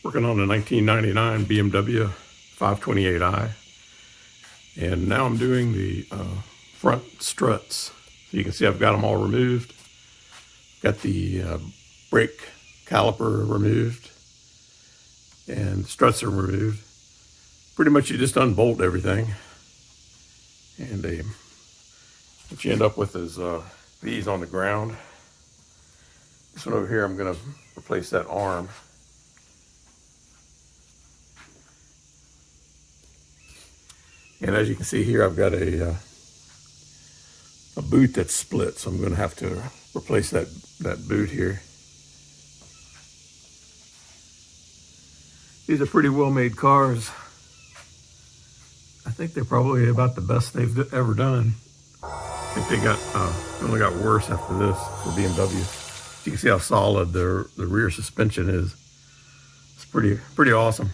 Working on a 1999 BMW 528i, and now I'm doing the front struts. So you can see I've got them all removed. Got the brake caliper removed, and the struts are removed. Pretty much you just unbolt everything, and what you end up with is these on the ground. This one over here, I'm going to replace that arm. And as you can see here, I've got a boot that's split, so I'm going to have to replace that boot here. These are pretty well-made cars. I think they're probably about the best they've ever done. I think they only got worse after this for BMW. You can see how solid the rear suspension is. It's pretty awesome.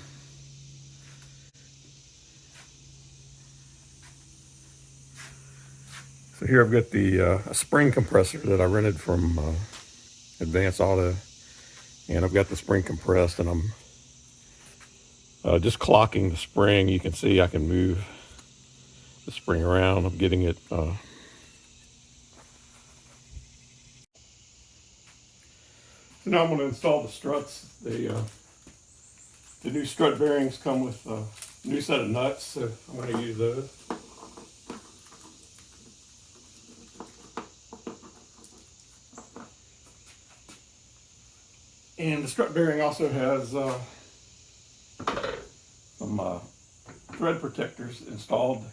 So here I've got a spring compressor that I rented from Advance Auto, and I've got the spring compressed, and I'm just clocking the spring. You can see I can move the spring around. I'm getting it. So now I'm going to install the struts. The new strut bearings come with a new set of nuts, so I'm going to use those. And the strut bearing also has some thread protectors installed.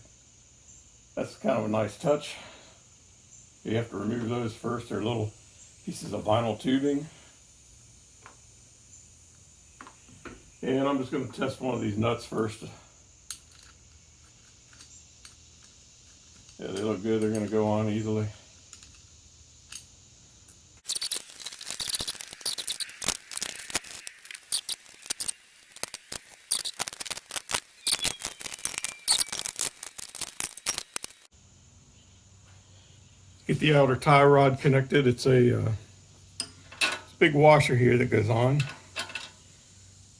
That's kind of a nice touch. You have to remove those first. They're little pieces of vinyl tubing. And I'm just going to test one of these nuts first. Yeah, they look good. They're going to go on easily. Get the outer tie rod connected. It's a big washer here that goes on.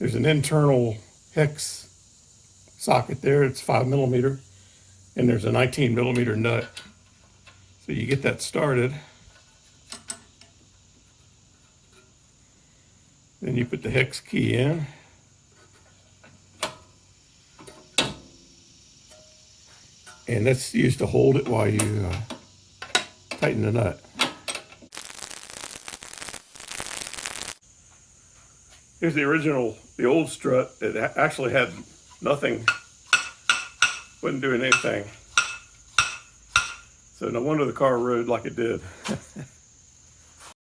There's an internal hex socket there. It's 5mm, and there's a 19mm nut. So you get that started. Then you put the hex key in. And that's used to hold it while you tighten the nut. Here's the original, the old strut. It actually had nothing, wasn't doing anything. So no wonder the car rode like it did.